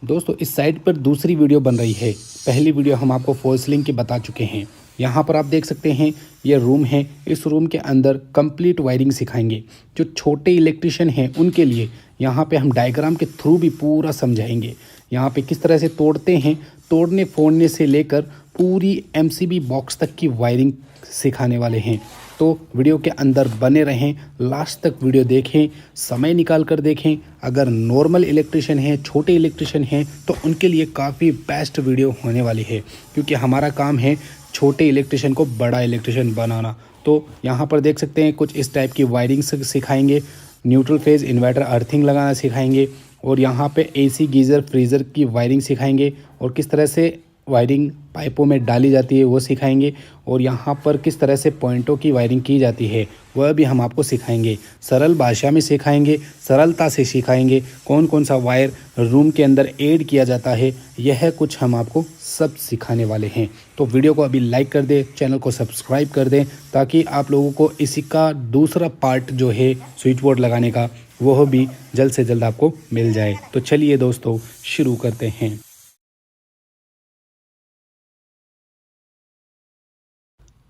दोस्तों इस साइट पर दूसरी वीडियो बन रही है। पहली वीडियो हम आपको फॉल्स सीलिंग की बता चुके हैं। यहाँ पर आप देख सकते हैं ये रूम है। इस रूम के अंदर कंप्लीट वायरिंग सिखाएंगे। जो छोटे इलेक्ट्रिशियन हैं उनके लिए यहाँ पे हम डायग्राम के थ्रू भी पूरा समझाएंगे। यहाँ पे किस तरह से तोड़ते हैं, तोड़ने फोड़ने से लेकर पूरी एमसीबी बॉक्स तक की वायरिंग सिखाने वाले हैं। तो वीडियो के अंदर बने रहें, लास्ट तक वीडियो देखें, समय निकाल कर देखें। अगर नॉर्मल इलेक्ट्रिशियन हैं, छोटे इलेक्ट्रिशियन हैं तो उनके लिए काफ़ी बेस्ट वीडियो होने वाली है, क्योंकि हमारा काम है छोटे इलेक्ट्रिशियन को बड़ा इलेक्ट्रिशियन बनाना। तो यहाँ पर देख सकते हैं कुछ इस टाइप की वायरिंग सिखाएंगे। न्यूट्रल फेज इन्वर्टर अर्थिंग लगाना सिखाएंगे और यहाँ पे एसी गीज़र फ्रीज़र की वायरिंग सिखाएंगे और किस तरह से वायरिंग पाइपों में डाली जाती है वो सिखाएंगे। और यहाँ पर किस तरह से पॉइंटों की वायरिंग की जाती है वह भी हम आपको सिखाएंगे। सरल भाषा में सिखाएंगे, सरलता से सिखाएंगे। कौन कौन सा वायर रूम के अंदर ऐड किया जाता है, यह कुछ हम आपको सब सिखाने वाले हैं। तो वीडियो को अभी लाइक कर दें, चैनल को सब्सक्राइब कर दें, ताकि आप लोगों को इसी का दूसरा पार्ट जो है स्विच बोर्ड लगाने का वह भी जल्द से जल्द आपको मिल जाए। तो चलिए दोस्तों शुरू करते हैं।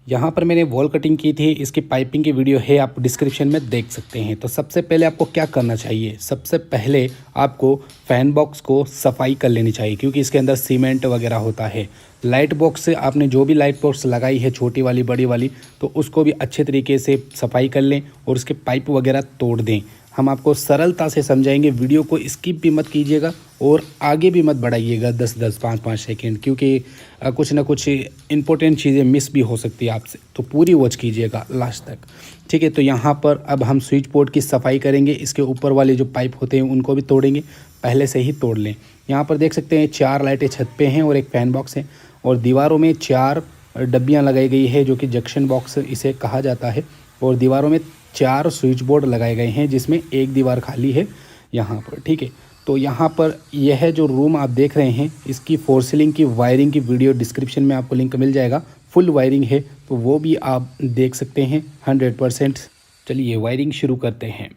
यहाँ पर मैंने वॉल कटिंग की थी, इसकी पाइपिंग की वीडियो है, आप डिस्क्रिप्शन में देख सकते हैं। तो सबसे पहले आपको क्या करना चाहिए, सबसे पहले आपको फैन बॉक्स को सफाई कर लेनी चाहिए, क्योंकि इसके अंदर सीमेंट वगैरह होता है। लाइट बॉक्स से आपने जो भी लाइट बॉक्स लगाई है, छोटी वाली बड़ी वाली, तो उसको भी अच्छे तरीके से सफाई कर लें और उसके पाइप वगैरह तोड़ दें। हम आपको सरलता से समझाएंगे, वीडियो को स्किप भी मत कीजिएगा और आगे भी मत बढ़ाइएगा 10-10 5-5 सेकेंड, क्योंकि कुछ ना कुछ इंपॉर्टेंट चीज़ें मिस भी हो सकती है आपसे। तो पूरी वॉच कीजिएगा लास्ट तक, ठीक है। तो यहाँ पर अब हम स्विच बोर्ड की सफाई करेंगे। इसके ऊपर वाले जो पाइप होते हैं उनको भी तोड़ेंगे, पहले से ही तोड़ लें। यहाँ पर देख सकते हैं 4 लाइटें छत पे हैं और एक फ़ैन बॉक्स है और दीवारों में 4 डब्बियाँ लगाई गई है, जो कि जंक्शन बॉक्स इसे कहा जाता है। और दीवारों में 4 स्विच बोर्ड लगाए गए हैं, जिसमें एक दीवार खाली है यहाँ पर, ठीक है। तो यहाँ पर यह जो रूम आप देख रहे हैं, इसकी फॉल्स सीलिंग की वायरिंग की वीडियो डिस्क्रिप्शन में आपको लिंक मिल जाएगा। फुल वायरिंग है तो वो भी आप देख सकते हैं 100%। चलिए वायरिंग शुरू करते हैं।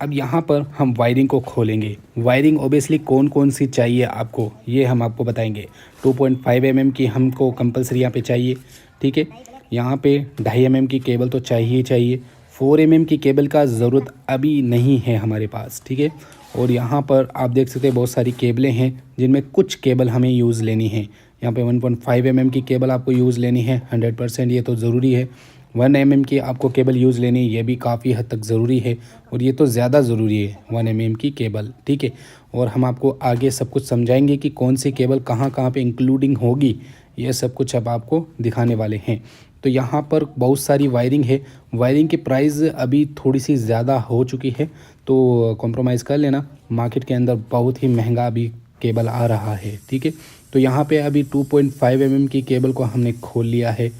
अब यहाँ पर हम वायरिंग को खोलेंगे। वायरिंग ओबियसली कौन कौन सी चाहिए आपको, ये हम आपको बताएंगे। 2.5 mm की हमको कंपलसरी यहाँ पे चाहिए, ठीक है। यहाँ पे 2.5 mm की केबल तो चाहिए ही चाहिए। 4 mm की केबल का ज़रूरत अभी नहीं है हमारे पास, ठीक है। और यहाँ पर आप देख सकते हैं बहुत सारी केबलें हैं, जिनमें कुछ केबल हमें यूज़ लेनी है। यहाँ पे 1.5 mm की केबल आपको यूज़ लेनी है 100%, ये तो ज़रूरी है। 1 mm की आपको केबल यूज़ लेनी है, ये भी काफ़ी हद तक ज़रूरी है और ये तो ज़्यादा ज़रूरी है 1 mm की केबल, ठीक है। और हम आपको आगे सब कुछ समझाएंगे कि कौन सी केबल कहाँ कहाँ पे इंक्लूडिंग होगी, ये सब कुछ अब आपको दिखाने वाले हैं। तो यहाँ पर बहुत सारी वायरिंग है। वायरिंग की प्राइस अभी थोड़ी सी ज़्यादा हो चुकी है, तो कॉम्प्रोमाइज़ कर लेना। मार्केट के अंदर बहुत ही महंगा अभी केबल आ रहा है, ठीक है। तो यहाँ पे अभी 2.5 mm की केबल को हमने खोल लिया है।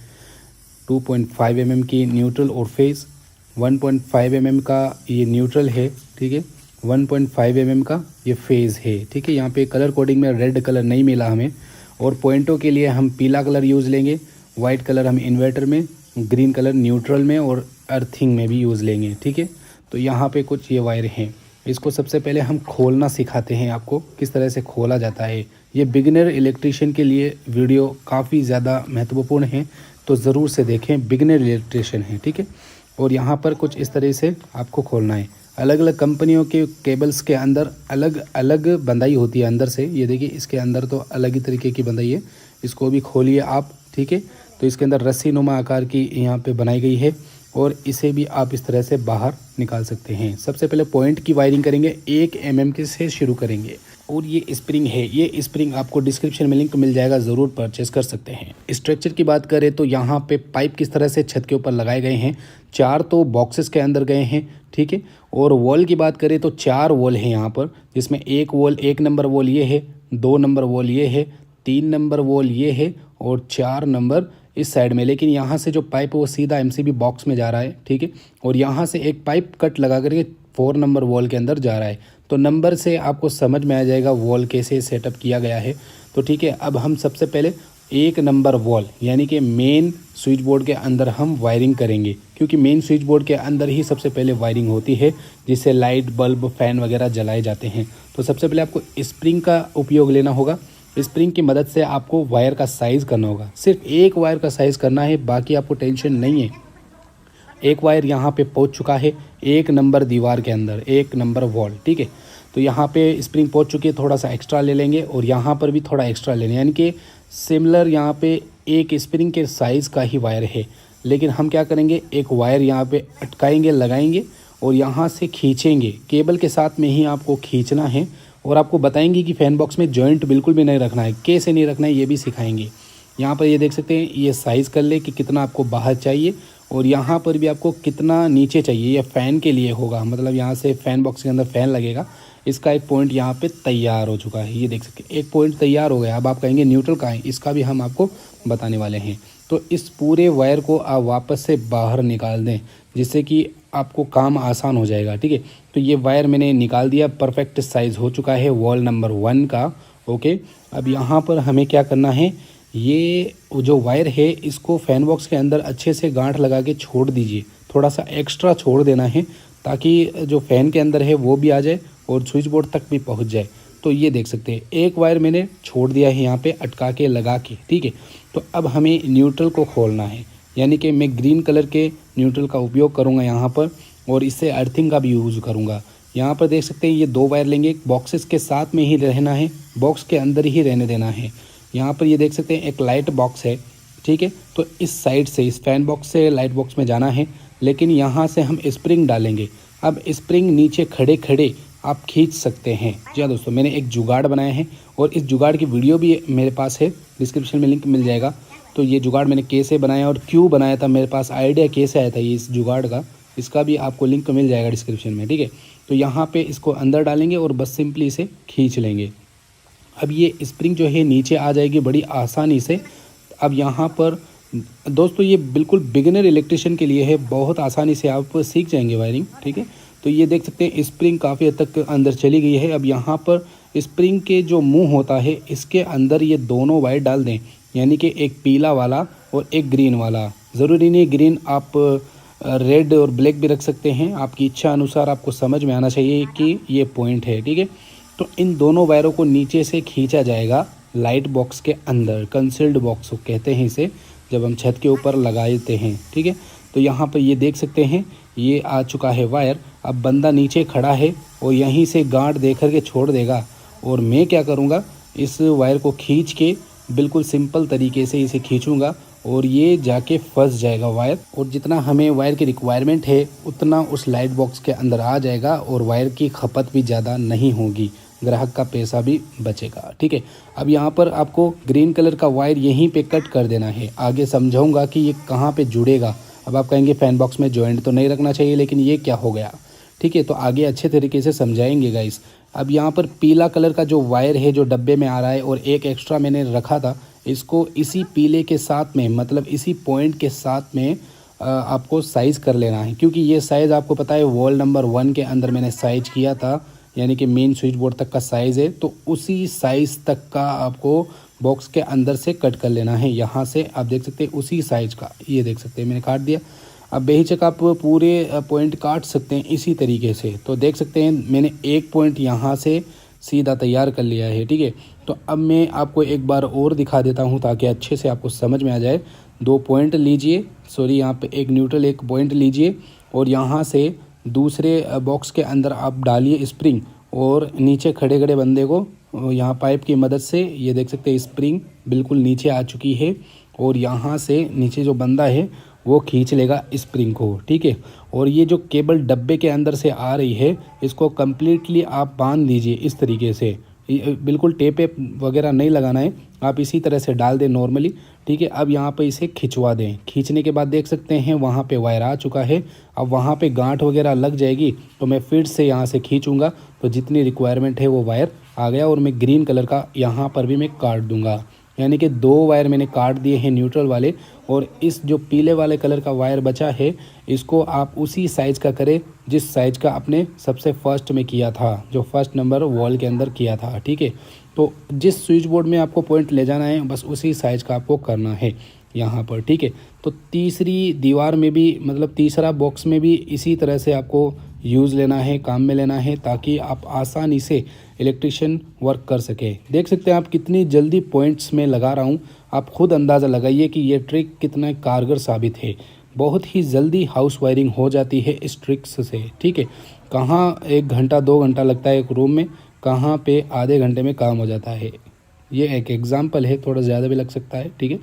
2.5 mm की न्यूट्रल और फेज़, 1.5 mm का ये न्यूट्रल है, ठीक है। 1.5 mm का ये फेज़ है, ठीक है। यहाँ पे कलर कोडिंग में रेड कलर नहीं मिला हमें। और पॉइंटों के लिए हम पीला कलर यूज़ लेंगे, वाइट कलर हम इन्वर्टर में, ग्रीन कलर न्यूट्रल में और अर्थिंग में भी यूज़ लेंगे, ठीक है। तो यहाँ पे कुछ ये वायर हैं, इसको सबसे पहले हम खोलना सिखाते हैं आपको, किस तरह से खोला जाता है। ये बिगिनर इलेक्ट्रिशियन के लिए वीडियो काफ़ी ज़्यादा महत्वपूर्ण है, तो ज़रूर से देखें, बिगिनर इलेक्ट्रिशियन है, ठीक है। और यहाँ पर कुछ इस तरह से आपको खोलना है। अलग अलग कंपनियों के केबल्स के अंदर अलग अलग बंधाई होती है अंदर से। ये देखिए इसके अंदर तो अलग ही तरीके की बंधाई है, इसको भी खोलिए आप, ठीक है। तो इसके अंदर रस्सी नुमा आकार की यहाँ पे बनाई गई है और इसे भी आप इस तरह से बाहर निकाल सकते हैं। सबसे पहले पॉइंट की वायरिंग करेंगे, 1 mm के से शुरू करेंगे। और ये स्प्रिंग है, ये स्प्रिंग आपको डिस्क्रिप्शन में लिंक मिल जाएगा, ज़रूर परचेस कर सकते हैं। स्ट्रक्चर की बात करें तो यहाँ पे पाइप किस तरह से छत के ऊपर लगाए गए हैं, 4 तो बॉक्सेस के अंदर गए हैं, ठीक है। और वॉल की बात करें तो 4 वॉल हैं यहाँ पर, जिसमें एक नंबर वॉल ये है, 2 नंबर वॉल ये है, 3 नंबर वॉल ये है और 4 नंबर इस साइड में। लेकिन यहाँ से जो पाइप है वो सीधा एमसीबी बॉक्स में जा रहा है, ठीक है। और यहाँ से एक पाइप कट लगा करके 4 नंबर वॉल के अंदर जा रहा है। तो नंबर से आपको समझ में आ जाएगा वॉल कैसे सेटअप किया गया है, तो ठीक है। अब हम सबसे पहले एक नंबर वॉल यानी कि मेन स्विच बोर्ड के अंदर हम वायरिंग करेंगे, क्योंकि मेन स्विच बोर्ड के अंदर ही सबसे पहले वायरिंग होती है जिससे लाइट बल्ब फैन वगैरह जलाए जाते हैं। तो सबसे पहले आपको स्प्रिंग का उपयोग लेना होगा। स्प्रिंग की मदद से आपको वायर का साइज़ करना होगा। सिर्फ एक वायर का साइज़ करना है, बाकी आपको टेंशन नहीं है। एक वायर यहाँ पे पहुँच चुका है एक नंबर दीवार के अंदर, एक नंबर वॉल, ठीक है। तो यहाँ पे स्प्रिंग पहुँच चुकी है, थोड़ा सा एक्स्ट्रा ले लेंगे और यहाँ पर भी थोड़ा एक्स्ट्रा ले लेंगे, यानी कि सिमिलर यहाँ पे एक स्प्रिंग के साइज़ का ही वायर है। लेकिन हम क्या करेंगे, एक वायर यहाँ पे अटकाएंगे, लगाएंगे और यहाँ से खींचेंगे। केबल के साथ में ही आपको खींचना है और आपको बताएंगे कि फ़ैन बॉक्स में जॉइंट बिल्कुल भी नहीं रखना है, कैसे नहीं रखना है ये भी सिखाएंगे। यहाँ पर ये देख सकते हैं, ये साइज़ कर ले कि कितना आपको बाहर चाहिए और यहाँ पर भी आपको कितना नीचे चाहिए। ये फ़ैन के लिए होगा, मतलब यहाँ से फ़ैन बॉक्स के अंदर फ़ैन लगेगा। इसका एक पॉइंट यहाँ पे तैयार हो चुका है, ये देख सकते हैं, एक पॉइंट तैयार हो गया। अब आप कहेंगे न्यूट्रल कहाँ है, इसका भी हम आपको बताने वाले हैं। तो इस पूरे वायर को आप वापस से बाहर निकाल दें, जिससे कि आपको काम आसान हो जाएगा, ठीक है। तो ये वायर मैंने निकाल दिया, परफेक्ट साइज़ हो चुका है वॉल नंबर 1 का, ओके। अब यहाँ पर हमें क्या करना है, ये जो वायर है इसको फ़ैन बॉक्स के अंदर अच्छे से गांठ लगा के छोड़ दीजिए। थोड़ा सा एक्स्ट्रा छोड़ देना है ताकि जो फ़ैन के अंदर है वो भी आ जाए और स्विच बोर्ड तक भी पहुंच जाए। तो ये देख सकते हैं, एक वायर मैंने छोड़ दिया है यहाँ पे अटका के लगा के, ठीक है। तो अब हमें न्यूट्रल को खोलना है, यानी कि मैं ग्रीन कलर के न्यूट्रल का उपयोग करूँगा यहाँ पर और इससे अर्थिंग का भी यूज़ करूँगा। यहाँ पर देख सकते हैं, ये 2 वायर लेंगे, बॉक्सेस के साथ में ही रहना है, बॉक्स के अंदर ही रहने देना है। यहाँ पर ये देख सकते हैं एक लाइट बॉक्स है, ठीक है। तो इस साइड से, इस फैन बॉक्स से लाइट बॉक्स में जाना है, लेकिन यहाँ से हम स्प्रिंग डालेंगे। अब स्प्रिंग नीचे खड़े खड़े आप खींच सकते हैं। जी हाँ दोस्तों, मैंने एक जुगाड़ बनाया है और इस जुगाड़ की वीडियो भी मेरे पास है, डिस्क्रिप्शन में लिंक मिल जाएगा। तो ये जुगाड़ मैंने कैसे बनाया और क्यों बनाया था, मेरे पास आइडिया कैसे आया था ये इस जुगाड़ का, इसका भी आपको लिंक मिल जाएगा डिस्क्रिप्शन में, ठीक है। तो यहाँ पे इसको अंदर डालेंगे और बस सिंपली इसे खींच लेंगे। अब ये स्प्रिंग जो है नीचे आ जाएगी बड़ी आसानी से। अब यहाँ पर दोस्तों ये बिल्कुल बिगिनर इलेक्ट्रिशियन के लिए है, बहुत आसानी से आप सीख जाएंगे वायरिंग, ठीक है। तो ये देख सकते हैं स्प्रिंग काफ़ी हद तक अंदर चली गई है। अब यहाँ पर स्प्रिंग के जो मुंह होता है इसके अंदर ये दोनों वायर डाल दें, यानी कि एक पीला वाला और एक ग्रीन वाला। ज़रूरी नहीं ग्रीन, आप रेड और ब्लैक भी रख सकते हैं, आपकी इच्छा अनुसार। आपको समझ में आना चाहिए कि ये पॉइंट है, ठीक है। तो इन दोनों वायरों को नीचे से खींचा जाएगा लाइट बॉक्स के अंदर, कंसील्ड बॉक्स कहते हैं इसे, जब हम छत के ऊपर लगाते हैं, ठीक है। तो यहाँ पर ये देख सकते हैं, ये आ चुका है वायर। अब बंदा नीचे खड़ा है और यहीं से गांठ दे कर के छोड़ देगा और मैं क्या करूँगा, इस वायर को खींच के बिल्कुल सिंपल तरीके से इसे खींचूँगा और ये जाके फंस जाएगा वायर, और जितना हमें वायर की रिक्वायरमेंट है उतना उस लाइट बॉक्स के अंदर आ जाएगा और वायर की खपत भी ज़्यादा नहीं होगी, ग्राहक का पैसा भी बचेगा, ठीक है। अब यहाँ पर आपको ग्रीन कलर का वायर यहीं पे कट कर देना है, आगे समझाऊंगा कि ये कहाँ पे जुड़ेगा। अब आप कहेंगे फैन बॉक्स में जॉइंट तो नहीं रखना चाहिए, लेकिन ये क्या हो गया, ठीक है। तो आगे अच्छे तरीके से समझाएंगे गाइस। अब यहाँ पर पीला कलर का जो वायर है जो डब्बे में आ रहा है और एक एक्स्ट्रा मैंने रखा था, इसको इसी पीले के साथ में, मतलब इसी पॉइंट के साथ में आपको साइज़ कर लेना है, क्योंकि ये साइज़ आपको पता है वॉल नंबर 1 के अंदर मैंने साइज़ किया था, यानी कि मेन स्विच बोर्ड तक का साइज़ है। तो उसी साइज़ तक का आपको बॉक्स के अंदर से कट कर लेना है। यहाँ से आप देख सकते हैं उसी साइज़ का, ये देख सकते हैं मैंने काट दिया। अब बेहिचक आप पूरे पॉइंट काट सकते हैं इसी तरीके से। तो देख सकते हैं मैंने एक पॉइंट यहाँ से सीधा तैयार कर लिया है, ठीक है। तो अब मैं आपको एक बार और दिखा देता हूँ ताकि अच्छे से आपको समझ में आ जाए। 2 पॉइंट लीजिए, सॉरी यहाँ पे एक न्यूट्रल, एक पॉइंट लीजिए और यहाँ से दूसरे बॉक्स के अंदर आप डालिए स्प्रिंग और नीचे खड़े खड़े बंदे को यहाँ पाइप की मदद से, ये देख सकते हैं स्प्रिंग बिल्कुल नीचे आ चुकी है और यहाँ से नीचे जो बंदा है वो खींच लेगा स्प्रिंग को, ठीक है। और ये जो केबल डब्बे के अंदर से आ रही है इसको कम्प्लीटली आप बांध दीजिए इस तरीके से, बिल्कुल टेप वगैरह नहीं लगाना है, आप इसी तरह से डाल दें नॉर्मली, ठीक है। अब यहाँ पे इसे खिंचवा दें। खींचने के बाद देख सकते हैं वहाँ पे वायर आ चुका है। अब वहाँ पे गांठ वगैरह लग जाएगी तो मैं फिर से यहाँ से खींचूँगा तो जितनी रिक्वायरमेंट है वो वायर आ गया। और मैं ग्रीन कलर का यहाँ पर भी मैं काट दूँगा, यानी कि 2 वायर मैंने काट दिए हैं न्यूट्रल वाले और इस जो पीले वाले कलर का वायर बचा है इसको आप उसी साइज़ का करें जिस साइज़ का आपने सबसे फर्स्ट में किया था, जो फर्स्ट नंबर वॉल के अंदर किया था, ठीक है। तो जिस स्विच बोर्ड में आपको पॉइंट ले जाना है बस उसी साइज़ का आपको करना है यहाँ पर, ठीक है। तो तीसरी दीवार में भी मतलब तीसरा बॉक्स में भी इसी तरह से आपको यूज़ लेना है, काम में लेना है, ताकि आप आसानी से इलेक्ट्रिशियन वर्क कर सके। देख सकते हैं आप कितनी जल्दी पॉइंट्स में लगा रहा हूँ, आप खुद अंदाज़ा लगाइए कि ये ट्रिक कितना कारगर साबित है। बहुत ही जल्दी हाउस वायरिंग हो जाती है इस ट्रिक्स से, ठीक है। कहाँ 1 घंटा 2 घंटा लगता है एक रूम में, कहाँ पे आधे घंटे में काम हो जाता है। ये एक एग्जाम्पल है, थोड़ा ज़्यादा भी लग सकता है, ठीक है।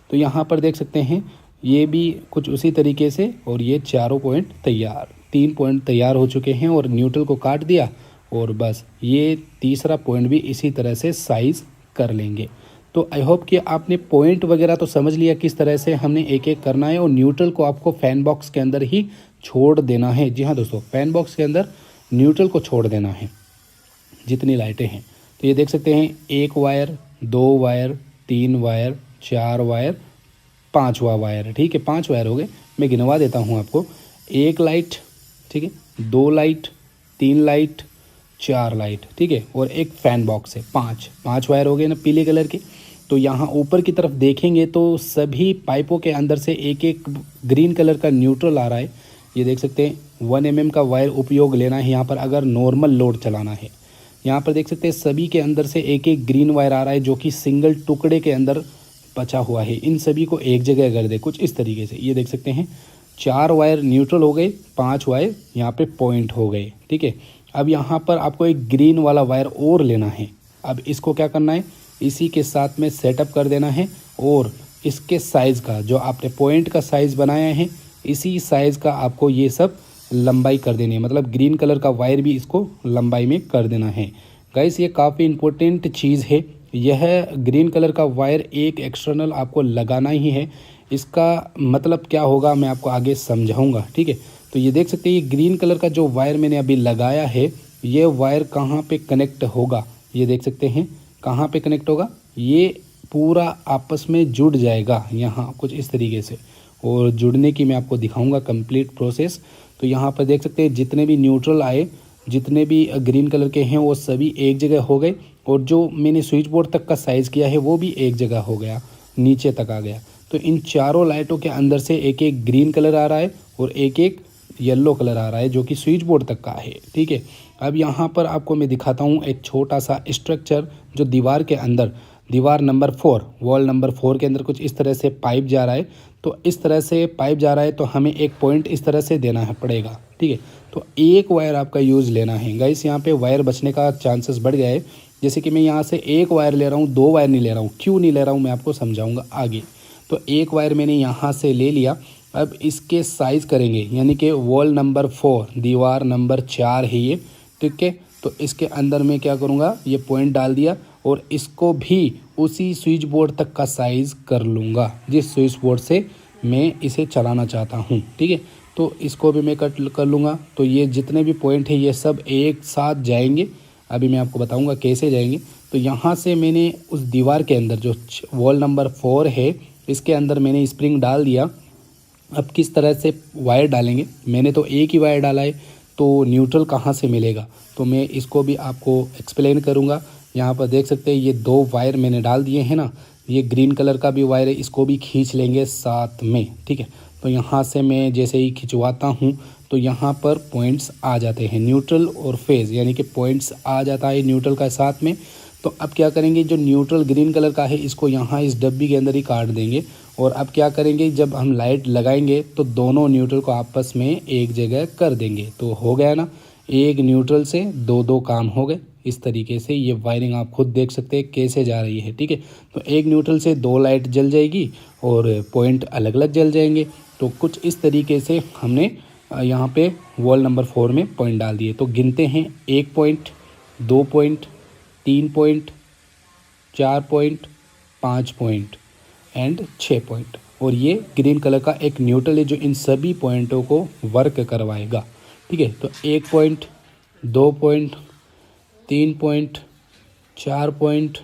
तो यहाँ पर देख सकते हैं ये भी कुछ उसी तरीके से, और ये चारों पॉइंट तैयार, 3 पॉइंट तैयार हो चुके हैं और न्यूट्रल को काट दिया, और बस ये तीसरा पॉइंट भी इसी तरह से साइज़ कर लेंगे। तो आई होप कि आपने पॉइंट वगैरह तो समझ लिया किस तरह से हमने एक एक करना है, और न्यूट्रल को आपको फैन बॉक्स के अंदर ही छोड़ देना है। जी हाँ दोस्तों, फैन बॉक्स के अंदर न्यूट्रल को छोड़ देना है जितनी लाइटें हैं। तो ये देख सकते हैं 1 वायर, 2 वायर, 3 वायर, 4 वायर, 5वां वायर, ठीक है। 5 वायर हो गए, मैं गिनवा देता हूँ आपको। 1 लाइट, ठीक है, 2 लाइट, 3 लाइट, 4 लाइट, ठीक है, और एक फ़ैन बॉक्स है। 5 वायर हो गए ना पीले कलर के। तो यहाँ ऊपर की तरफ देखेंगे तो सभी पाइपों के अंदर से एक एक ग्रीन कलर का न्यूट्रल आ रहा है। ये देख सकते हैं 1 mm का वायर उपयोग लेना है यहाँ पर अगर नॉर्मल लोड चलाना है। यहाँ पर देख सकते हैं सभी के अंदर से एक एक ग्रीन वायर आ रहा है जो कि सिंगल टुकड़े के अंदर बचा हुआ है। इन सभी को एक जगह कर दे कुछ इस तरीके से। ये देख सकते हैं 4 वायर न्यूट्रल हो गए, 5 वायर यहाँ पे पॉइंट हो गए, ठीक है। अब यहाँ पर आपको एक ग्रीन वाला वायर और लेना है। अब इसको क्या करना है, इसी के साथ में सेटअप कर देना है, और इसके साइज़ का जो आपने पॉइंट का साइज़ बनाया है इसी साइज़ का आपको ये सब लंबाई कर देनी है। मतलब ग्रीन कलर का वायर भी इसको लंबाई में कर देना है। गाइस ये काफ़ी इम्पोर्टेंट चीज़ है। यह ग्रीन कलर का वायर एक एक्सटर्नल आपको लगाना ही है। इसका मतलब क्या होगा मैं आपको आगे समझाऊंगा, ठीक है। तो ये देख सकते हैं ये ग्रीन कलर का जो वायर मैंने अभी लगाया है, ये वायर कहाँ पे कनेक्ट होगा, ये देख सकते हैं कहाँ पे कनेक्ट होगा। ये पूरा आपस में जुड़ जाएगा यहाँ कुछ इस तरीके से, और जुड़ने की मैं आपको दिखाऊंगा कंप्लीट प्रोसेस। तो यहाँ पर देख सकते हैं जितने भी न्यूट्रल आए, जितने भी ग्रीन कलर के हैं वो सभी एक जगह हो गए, और जो मैंने स्विच बोर्ड तक का साइज़ किया है वो भी एक जगह हो गया, नीचे तक आ गया। तो इन चारों लाइटों के अंदर से एक एक ग्रीन कलर आ रहा है और एक एक येलो कलर आ रहा है जो कि स्विच बोर्ड तक का है, ठीक है। अब यहाँ पर आपको मैं दिखाता हूँ एक छोटा सा स्ट्रक्चर जो दीवार के अंदर, दीवार नंबर 4, वॉल नंबर 4 के अंदर कुछ इस तरह से पाइप जा रहा है। तो इस तरह से पाइप जा रहा है तो हमें एक पॉइंट इस तरह से देना है पड़ेगा, ठीक है। तो एक वायर आपका यूज़ लेना है गाइस। यहाँ पे वायर बचने का चांसेस बढ़ गया है। जैसे कि मैं यहाँ से एक वायर ले रहा हूँ, 2 वायर नहीं ले रहा हूँ। क्यों नहीं ले रहा हूँ मैं आपको समझाऊंगा आगे। तो एक वायर मैंने यहाँ से ले लिया। अब इसके साइज़ करेंगे, यानी कि वॉल नंबर 4, दीवार नंबर 4 है ये, ठीक है। तो इसके अंदर मैं क्या करूँगा, ये पॉइंट डाल दिया और इसको भी उसी स्विच बोर्ड तक का साइज़ कर लूँगा जिस स्विच बोर्ड से मैं इसे चलाना चाहता हूँ, ठीक है। तो इसको भी मैं कट कर लूँगा। तो ये जितने भी पॉइंट है ये सब एक साथ जाएंगे। अभी मैं आपको बताऊँगा कैसे जाएंगे। तो यहाँ से मैंने उस दीवार के अंदर जो वॉल नंबर 4 है इसके अंदर मैंने स्प्रिंग डाल दिया। अब किस तरह से वायर डालेंगे, मैंने तो एक ही वायर डाला है, तो न्यूट्रल कहाँ से मिलेगा, तो मैं इसको भी आपको एक्सप्लेन करूँगा। यहाँ पर देख सकते हैं ये 2 वायर मैंने डाल दिए हैं ना, ये ग्रीन कलर का भी वायर है, इसको भी खींच लेंगे साथ में, ठीक है। तो यहाँ से मैं जैसे ही खिंचवाता हूँ तो यहाँ पर पॉइंट्स आ जाते हैं, न्यूट्रल और फेज़, यानी कि पॉइंट्स आ जाता है न्यूट्रल का साथ में। तो अब क्या करेंगे, जो न्यूट्रल ग्रीन कलर का है इसको यहाँ इस डब्बी के अंदर ही काट देंगे। और अब क्या करेंगे, जब हम लाइट लगाएंगे तो दोनों न्यूट्रल को आपस में एक जगह कर देंगे। तो हो गया ना, एक न्यूट्रल से 2 काम हो गए। इस तरीके से ये वायरिंग आप खुद देख सकते हैं कैसे जा रही है, ठीक है। तो एक न्यूट्रल से 2 लाइट जल जाएगी और पॉइंट अलग अलग जल जाएंगे। तो कुछ इस तरीके से हमने यहाँ पे वॉल नंबर 4 में पॉइंट डाल दिए। तो गिनते हैं 1 point, 2 point, 3 point, 4 point, 5 point and 6 point. और ये ग्रीन कलर का एक न्यूट्रल है जो इन सभी पॉइंटों को वर्क करवाएगा, ठीक है। तो 1 point, 2 point, 3 point, 4 point,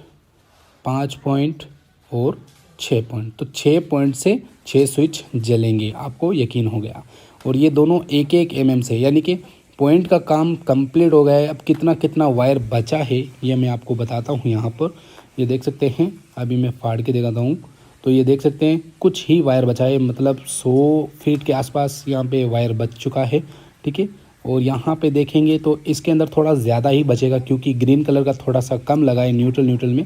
5 point और 6 पॉइंट, तो 6 पॉइंट से 6 स्विच जलेंगे, आपको यकीन हो गया। और ये दोनों 1-1 mm से, यानी कि पॉइंट का काम कंप्लीट हो गया है। अब कितना कितना वायर बचा है ये मैं आपको बताता हूँ। यहाँ पर ये देख सकते हैं, अभी मैं फाड़ के दिखाता हूँ। तो ये देख सकते हैं कुछ ही वायर बचा है, मतलब 100 फीट के आसपास यहाँ पे वायर बच चुका है, ठीक है। और यहाँ पे देखेंगे तो इसके अंदर थोड़ा ज़्यादा ही बचेगा, क्योंकि ग्रीन कलर का थोड़ा सा कम लगा है न्यूट्रल में,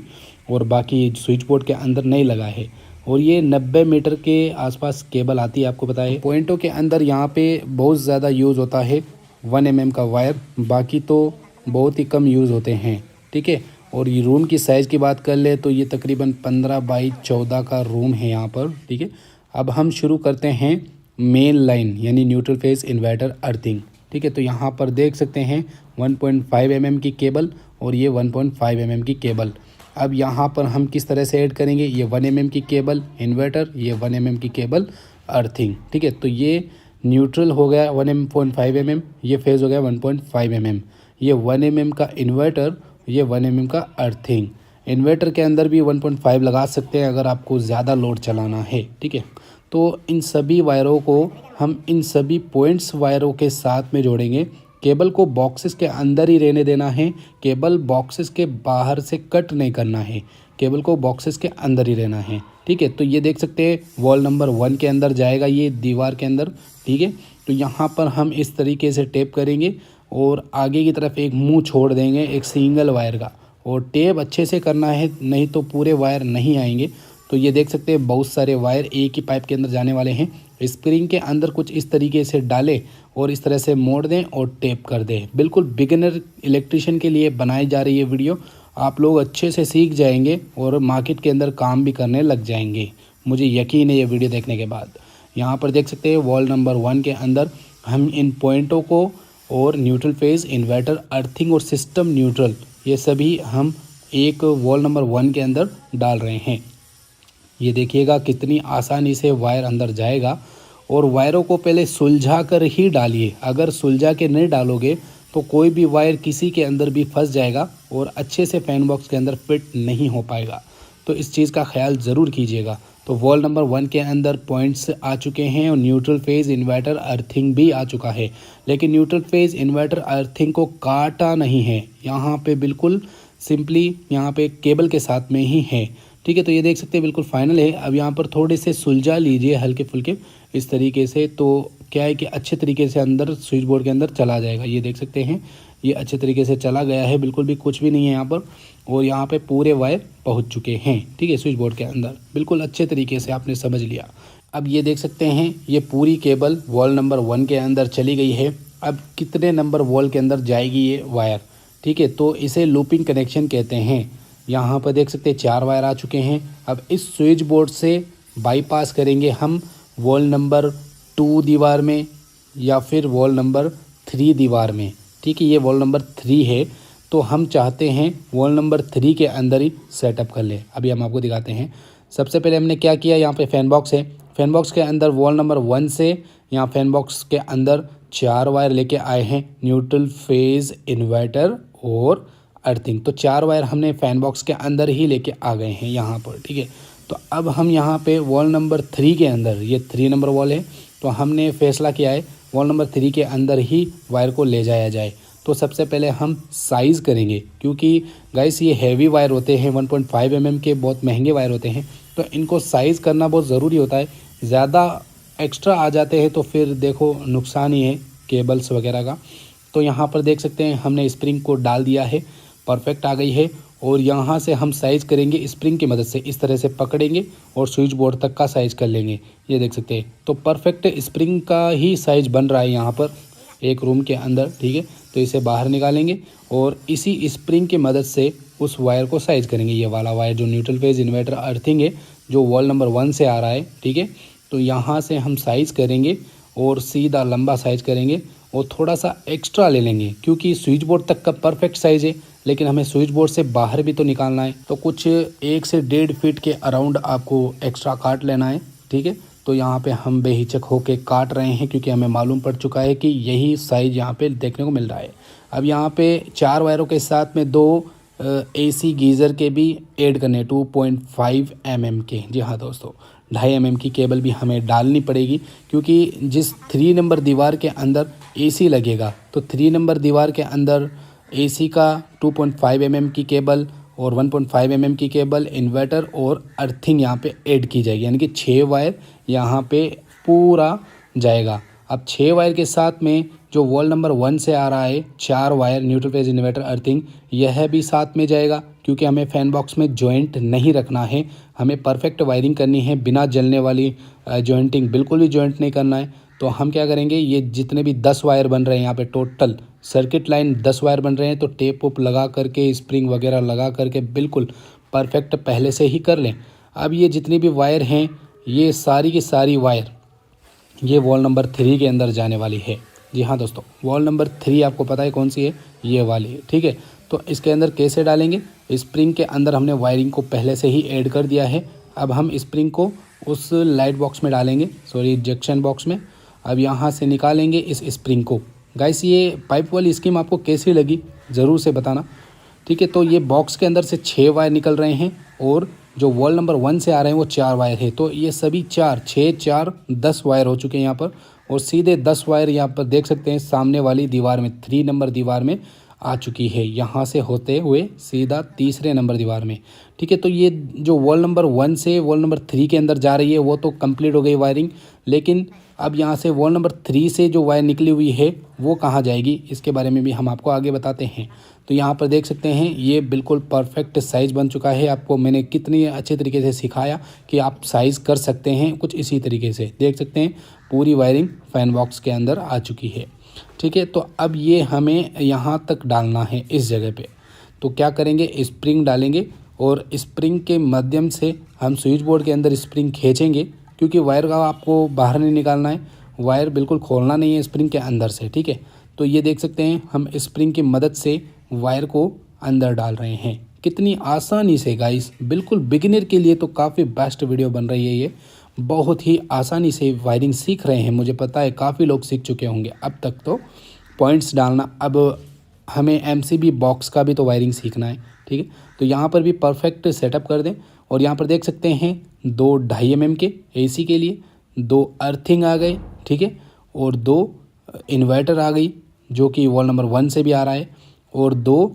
और बाकी स्विच बोर्ड के अंदर नहीं लगा है। और ये 90 मीटर के आसपास केबल आती है, आपको पता है। पॉइंटों के अंदर यहाँ पे बहुत ज़्यादा यूज़ होता है 1 mm का वायर, बाकी तो बहुत ही कम यूज़ होते हैं, ठीक है। और ये रूम की साइज़ की बात कर ले तो ये तकरीबन 15 बाई 14 का रूम है यहाँ पर, ठीक है। अब हम शुरू करते हैं मेन लाइन, यानी न्यूट्रल फेज इन्वर्टर अर्थिंग, ठीक है। तो यहाँ पर देख सकते हैं 1.5 mm की केबल और ये 1.5 mm की केबल। अब यहाँ पर हम किस तरह से ऐड करेंगे, ये 1 mm की केबल इन्वर्टर, ये 1 mm की केबल अर्थिंग, ठीक है। तो ये न्यूट्रल हो गया 1.5 mm, ये फेज़ हो गया 1.5 mm, ये 1 mm का इन्वर्टर, ये 1 mm का अर्थिंग। इन्वर्टर के अंदर भी 1.5 लगा सकते हैं अगर आपको ज़्यादा लोड चलाना है, ठीक है। तो इन सभी वायरों को हम इन सभी पॉइंट्स वायरों के साथ में जोड़ेंगे। केबल को बॉक्सेस के अंदर ही रहने देना है, केबल बॉक्सेस के बाहर से कट नहीं करना है, केबल को बॉक्सेस के अंदर ही रहना है, ठीक है। तो ये देख सकते हैं वॉल नंबर 1 के अंदर जाएगा ये दीवार के अंदर, ठीक है। तो यहाँ पर हम इस तरीके से टेप करेंगे और आगे की तरफ एक मुंह छोड़ देंगे एक सिंगल वायर का, और टेप अच्छे से करना है, नहीं तो पूरे वायर नहीं आएंगे। तो ये देख सकते हैं बहुत सारे वायर एक ही पाइप के अंदर जाने वाले हैं। स्प्रिंग के अंदर कुछ इस तरीके से डालें और इस तरह से मोड़ दें और टेप कर दें। बिल्कुल बिगिनर इलेक्ट्रिशियन के लिए बनाई जा रही है वीडियो, आप लोग अच्छे से सीख जाएंगे और मार्केट के अंदर काम भी करने लग जाएंगे, मुझे यकीन है ये वीडियो देखने के बाद। यहाँ पर देख सकते हैं वॉल नंबर 1 के अंदर हम इन पॉइंटों को और न्यूट्रल फेज इन्वर्टर अर्थिंग और सिस्टम न्यूट्रल, ये सभी हम एक वॉल नंबर 1 के अंदर डाल रहे हैं। ये देखिएगा कितनी आसानी से वायर अंदर जाएगा। और वायरों को पहले सुलझा कर ही डालिए, अगर सुलझा के नहीं डालोगे तो कोई भी वायर किसी के अंदर भी फंस जाएगा और अच्छे से फैन बॉक्स के अंदर फिट नहीं हो पाएगा। तो इस चीज़ का ख्याल ज़रूर कीजिएगा। तो वॉल नंबर 1 के अंदर पॉइंट्स आ चुके हैं और न्यूट्रल फेज इन्वर्टर अर्थिंग भी आ चुका है, लेकिन न्यूट्रल फेज इन्वर्टर अर्थिंग को काटा नहीं है, यहाँ पे बिल्कुल सिंपली यहाँ पे केबल के साथ में ही है, ठीक है। तो ये देख सकते हैं बिल्कुल फाइनल है। अब यहाँ पर थोड़े से सुलझा लीजिए हल्के फुल्के इस तरीके से, तो क्या है कि अच्छे तरीके से अंदर स्विच बोर्ड के अंदर चला जाएगा। ये देख सकते हैं ये अच्छे तरीके से चला गया है, बिल्कुल भी कुछ भी नहीं है यहाँ पर। और यहाँ पे पूरे वायर पहुँच चुके हैं, ठीक है, स्विच बोर्ड के अंदर बिल्कुल अच्छे तरीके से आपने समझ लिया। अब ये देख सकते हैं ये पूरी केबल वॉल नंबर 1 के अंदर चली गई है। अब कितने नंबर वॉल के अंदर जाएगी ये वायर, ठीक है, तो इसे लूपिंग कनेक्शन कहते हैं। यहाँ पर देख सकते हैं 4 वायर आ चुके हैं। अब इस स्विच बोर्ड से बाईपास करेंगे हम वॉल नंबर 2 दीवार में या फिर वॉल नंबर 3 दीवार में, ठीक है। ये वॉल नंबर 3 है, तो हम चाहते हैं वॉल नंबर 3 के अंदर ही सेटअप कर ले। अभी हम आपको दिखाते हैं। सबसे पहले हमने क्या किया, यहाँ पे फैन बॉक्स है, फैन बॉक्स के अंदर वॉल नंबर 1 से यहाँ फैन बॉक्स के अंदर 4 वायर लेके आए हैं न्यूट्रल फेज इन्वर्टर और अर्थिंग। तो 4 वायर हमने फैन बॉक्स के अंदर ही लेके आ गए हैं यहाँ पर, ठीक है। तो अब हम यहाँ पे वॉल नंबर 3 के अंदर, ये 3 नंबर वॉल है, तो हमने फैसला किया है वॉल नंबर 3 के अंदर ही वायर को ले जाया जाए। तो सबसे पहले हम साइज़ करेंगे, क्योंकि गाइस ये हैवी वायर होते हैं, 1.5 mm के बहुत महंगे वायर होते हैं, तो इनको साइज़ करना बहुत ज़रूरी होता है। ज़्यादा एक्स्ट्रा आ जाते हैं तो फिर देखो नुकसान ही है केबल्स वगैरह का। तो यहाँ पर देख सकते हैं हमने स्प्रिंग को डाल दिया है, परफेक्ट आ गई है। और यहाँ से हम साइज़ करेंगे स्प्रिंग की मदद से, इस तरह से पकड़ेंगे और स्विच बोर्ड तक का साइज़ कर लेंगे। ये देख सकते हैं, तो परफेक्ट स्प्रिंग का ही साइज़ बन रहा है यहाँ पर एक रूम के अंदर, ठीक है। तो इसे बाहर निकालेंगे और इसी स्प्रिंग की मदद से उस वायर को साइज़ करेंगे। ये वाला वायर जो न्यूट्रल फेज इन्वर्टर अर्थिंग है, जो वॉल नंबर 1 से आ रहा है, ठीक है। तो यहाँ से हम साइज़ करेंगे और सीधा लंबा साइज़ करेंगे और थोड़ा सा एक्स्ट्रा ले लेंगे, क्योंकि स्विच बोर्ड तक का परफेक्ट साइज़ है, लेकिन हमें स्विच बोर्ड से बाहर भी तो निकालना है। तो कुछ 1 से 1.5 फीट के अराउंड आपको एक्स्ट्रा काट लेना है, ठीक है। तो यहाँ पे हम बेहिचक होके काट रहे हैं, क्योंकि हमें मालूम पड़ चुका है कि यही साइज़ यहाँ पे देखने को मिल रहा है। अब यहाँ पे 4 वायरों के साथ में 2 एसी गीज़र के भी ऐड करने 2.5 mm के। जी हाँ दोस्तों, 2.5 mm की केबल भी हमें डालनी पड़ेगी, क्योंकि जिस 3 नंबर दीवार के अंदर एसी लगेगा तो 3 नंबर दीवार के अंदर एसी का 2.5 mm की केबल और 1.5 mm की केबल, इन्वर्टर और अर्थिंग यहाँ पे ऐड की जाएगी, यानी कि 6 वायर यहाँ पे पूरा जाएगा। अब 6 वायर के साथ में जो वॉल नंबर 1 से आ रहा है 4 wire neutral phase inverter earthing, यह भी साथ में जाएगा, क्योंकि हमें फैन बॉक्स में जॉइंट नहीं रखना है, हमें परफेक्ट वायरिंग करनी है, बिना जलने वाली जॉइंटिंग बिल्कुल भी जॉइंट नहीं करना है। तो हम क्या करेंगे, ये जितने भी 10 वायर बन रहे हैं यहाँ पे टोटल सर्किट लाइन 10 वायर बन रहे हैं, तो टेप उप लगा करके स्प्रिंग वगैरह लगा करके बिल्कुल परफेक्ट पहले से ही कर लें। अब ये जितनी भी वायर हैं, ये सारी की सारी वायर ये वॉल नंबर 3 के अंदर जाने वाली है। जी हाँ दोस्तों, वॉल नंबर 3 आपको पता है कौन सी है, ये वाली है, ठीक है। तो इसके अंदर कैसे डालेंगे, स्प्रिंग के अंदर हमने वायरिंग को पहले से ही ऐड कर दिया है। अब हम स्प्रिंग को उस लाइट बॉक्स में डालेंगे, सॉरी जंक्शन बॉक्स में। अब यहाँ से निकालेंगे इस स्प्रिंग को। गाइस, ये पाइप वाली स्कीम आपको कैसी लगी ज़रूर से बताना, ठीक है। तो ये बॉक्स के अंदर से 6 वायर निकल रहे हैं और जो वॉल नंबर 1 से आ रहे हैं वो 4 वायर है। तो ये सभी 4 6 4 10 वायर हो चुके हैं यहाँ पर, और सीधे 10 वायर यहाँ पर देख सकते हैं सामने वाली दीवार में 3 नंबर दीवार में आ चुकी है, यहाँ से होते हुए सीधा तीसरे नंबर दीवार में, ठीक है। तो ये जो वॉल नंबर 1 से वॉल नंबर 3 के अंदर जा रही है वो तो कंप्लीट हो गई वायरिंग, लेकिन अब यहाँ से वॉल नंबर 3 से जो वायर निकली हुई है वो कहाँ जाएगी, इसके बारे में भी हम आपको आगे बताते हैं। तो यहाँ पर देख सकते हैं ये बिल्कुल परफेक्ट साइज़ बन चुका है। आपको मैंने कितनी अच्छे तरीके से सिखाया कि आप साइज़ कर सकते हैं कुछ इसी तरीके से। देख सकते हैं पूरी वायरिंग फैन बॉक्स के अंदर आ चुकी है, ठीक है। तो अब ये हमें यहाँ तक डालना है इस जगह पे। तो क्या करेंगे, स्प्रिंग डालेंगे और स्प्रिंग के माध्यम से हम स्विच बोर्ड के अंदर स्प्रिंग खींचेंगे, क्योंकि वायर का आपको बाहर नहीं निकालना है, वायर बिल्कुल खोलना नहीं है स्प्रिंग के अंदर से, ठीक है। तो ये देख सकते हैं हम स्प्रिंग की मदद से वायर को अंदर डाल रहे हैं, कितनी आसानी से गाइस। बिल्कुल बिगिनर के लिए तो काफ़ी बेस्ट वीडियो बन रही है ये, बहुत ही आसानी से वायरिंग सीख रहे हैं। मुझे पता है काफ़ी लोग सीख चुके होंगे अब तक तो पॉइंट्स डालना। अब हमें एमसीबी बॉक्स का भी तो वायरिंग सीखना है, ठीक है। तो यहाँ पर भी परफेक्ट सेटअप कर दें, और यहाँ पर देख सकते हैं 2 2.5 mm के एसी के लिए 2 अर्थिंग आ गए, ठीक है, और 2 इन्वर्टर आ गई जो कि वॉल नंबर 1 से भी आ रहा है, और 2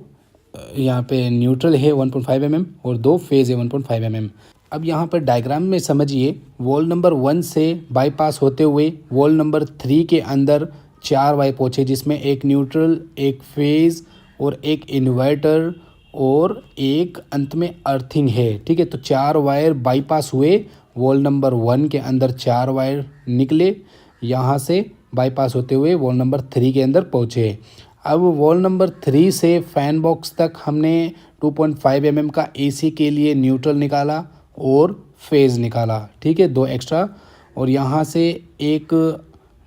यहाँ पे न्यूट्रल है 1.5 mm और 2 फेज़ है 1.5 mm। अब यहाँ पर डायग्राम में समझिए, वॉल नंबर 1 से बाईपास होते हुए वॉल नंबर 3 के अंदर 4 वायर पहुँचे, जिसमें एक न्यूट्रल, एक फेज़ और एक इन्वर्टर और एक अंत में अर्थिंग है, ठीक है। तो 4 वायर बाईपास हुए, वॉल नंबर 1 के अंदर 4 वायर निकले, यहाँ से बाईपास होते हुए वॉल नंबर 3 के अंदर पहुँचे। अब वॉल नंबर 3 से फ़ैन बॉक्स तक हमने 2.5 mm का एसी के लिए न्यूट्रल निकाला और फेज़ निकाला, ठीक है, 2 एक्स्ट्रा, और यहाँ से एक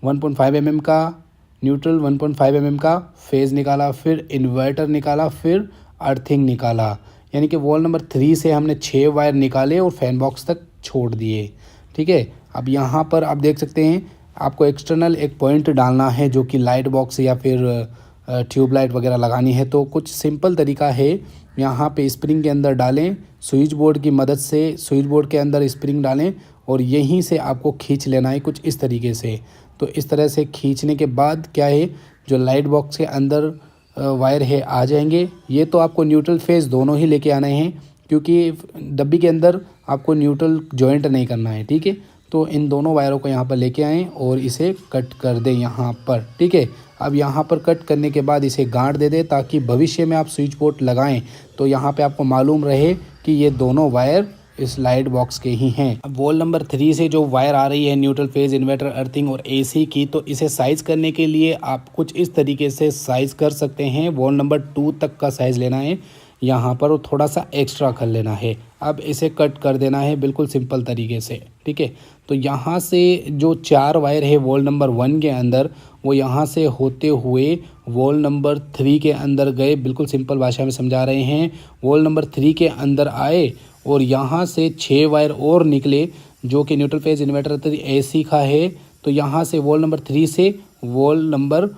1.5 mm का न्यूट्रल, 1.5 mm का फेज़ निकाला, फिर इन्वर्टर निकाला, फिर अर्थिंग निकाला। यानी कि वॉल नंबर 3 से हमने 6 वायर निकाले और फैन बॉक्स तक छोड़ दिए, ठीक है। अब यहाँ पर आप देख सकते हैं आपको एक्सटर्नल एक पॉइंट डालना है, जो कि लाइट बॉक्स या फिर ट्यूबलाइट वगैरह लगानी है। तो कुछ सिंपल तरीका है, यहाँ पे स्प्रिंग के अंदर डालें, स्विच बोर्ड की मदद से स्विच बोर्ड के अंदर स्प्रिंग डालें और यहीं से आपको खींच लेना है कुछ इस तरीके से। तो इस तरह से खींचने के बाद क्या है, जो लाइट बॉक्स के अंदर वायर है आ जाएंगे। ये तो आपको न्यूट्रल फेज़ दोनों ही लेके आने हैं, क्योंकि डब्बी के अंदर आपको न्यूट्रल जॉइंट नहीं करना है, ठीक है। तो इन दोनों वायरों को यहाँ पर लेके आएँ और इसे कट कर दें यहाँ पर, ठीक है। अब यहाँ पर कट करने के बाद इसे गांठ दे दें, ताकि भविष्य में आप स्विच बोर्ड लगाएं तो यहाँ पे आपको मालूम रहे कि ये दोनों वायर इस लाइट बॉक्स के ही हैं। अब वॉल नंबर 3 से जो वायर आ रही है न्यूट्रल फेज़, इन्वर्टर, अर्थिंग और एसी की, तो इसे साइज़ करने के लिए आप कुछ इस तरीके से साइज़ कर सकते हैं। वॉल नंबर 2 तक का साइज़ लेना है यहाँ पर और थोड़ा सा एक्स्ट्रा कर लेना है। अब इसे कट कर देना है बिल्कुल सिंपल तरीके से, ठीक है। तो यहाँ से जो 4 वायर है वॉल नंबर 1 के अंदर, वो यहाँ से होते हुए वॉल नंबर 3 के अंदर गए। बिल्कुल सिंपल भाषा में समझा रहे हैं। वॉल नंबर 3 के अंदर आए और यहाँ से 6 वायर और निकले, जो कि न्यूट्रल फेज़, इन्वर्टर, एसी का है। तो यहाँ से वॉल नंबर 3 से वॉल नंबर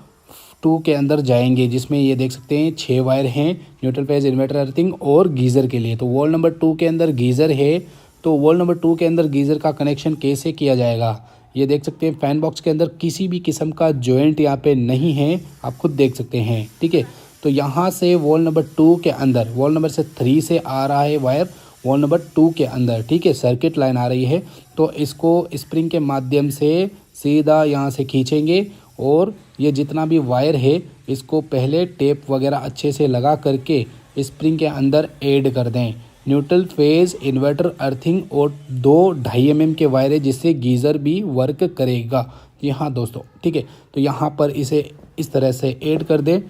टू के अंदर जाएंगे, जिसमें ये देख सकते हैं 6 वायर हैं न्यूट्रल फेज, इन्वर्टर, अर्थिंग और गीज़र के लिए। तो वॉल नंबर 2 के अंदर गीज़र है, तो वॉल नंबर 2 के अंदर गीज़र का कनेक्शन कैसे किया जाएगा, ये देख सकते हैं। फैन बॉक्स के अंदर किसी भी किस्म का जॉइंट यहाँ पे नहीं है, आप खुद देख सकते हैं, ठीक है। तो यहाँ से वॉल नंबर 2 के अंदर, वॉल नंबर से 3 से आ रहा है वायर वॉल नंबर 2 के अंदर, ठीक है, सर्किट लाइन आ रही है। तो इसको स्प्रिंग के माध्यम से सीधा यहाँ से खींचेंगे और ये जितना भी वायर है इसको पहले टेप वगैरह अच्छे से लगा करके स्प्रिंग के अंदर ऐड कर दें। न्यूट्रल फेज, इन्वर्टर, अर्थिंग और 2.5 mm के वायर है, जिससे गीज़र भी वर्क करेगा। जी हाँ दोस्तों, ठीक है। तो यहाँ पर इसे इस तरह से ऐड कर दें,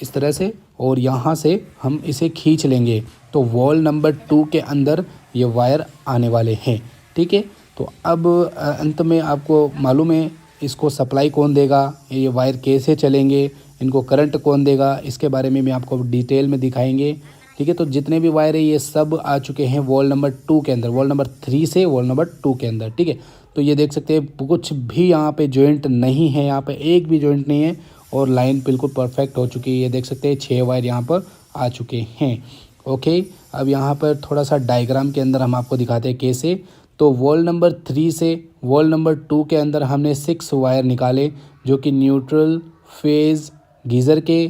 इस तरह से, और यहाँ से हम इसे खींच लेंगे। तो वॉल नंबर 2 के अंदर ये वायर आने वाले हैं, ठीक है। तो अब अंत में आपको मालूम है इसको सप्लाई कौन देगा, ये वायर कैसे चलेंगे, इनको करंट कौन देगा, इसके बारे में आपको डिटेल में दिखाएंगे, ठीक है। तो जितने भी वायर है ये सब आ चुके हैं वॉल नंबर 2 के अंदर, वॉल नंबर 3 से वॉल नंबर 2 के अंदर, ठीक है। तो ये देख सकते हैं कुछ भी यहाँ पे जॉइंट नहीं है, यहाँ पे एक भी जॉइंट नहीं है और लाइन बिल्कुल परफेक्ट हो चुकी है। ये देख सकते हैं 6 वायर यहाँ पर आ चुके हैं, ओके। अब यहाँ पर थोड़ा सा डायग्राम के अंदर हम आपको दिखाते हैं कैसे। तो वॉल नंबर 3 से वॉल नंबर 2 के अंदर हमने 6 वायर निकाले, जो कि न्यूट्रल फेज़ गीज़र के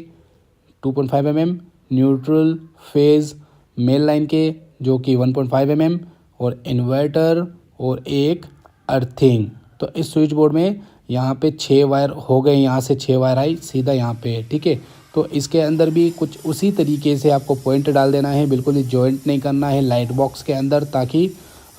2.5 mm, न्यूट्रल फेज़ मेल लाइन के जो कि 1.5 mm और इन्वर्टर और एक अर्थिंग। तो इस स्विच बोर्ड में यहाँ पे 6 वायर हो गए, यहाँ से 6 वायर आई सीधा यहाँ पे, ठीक है। तो इसके अंदर भी कुछ उसी तरीके से आपको पॉइंट डाल देना है, बिल्कुल ही जॉइंट नहीं करना है लाइट बॉक्स के अंदर, ताकि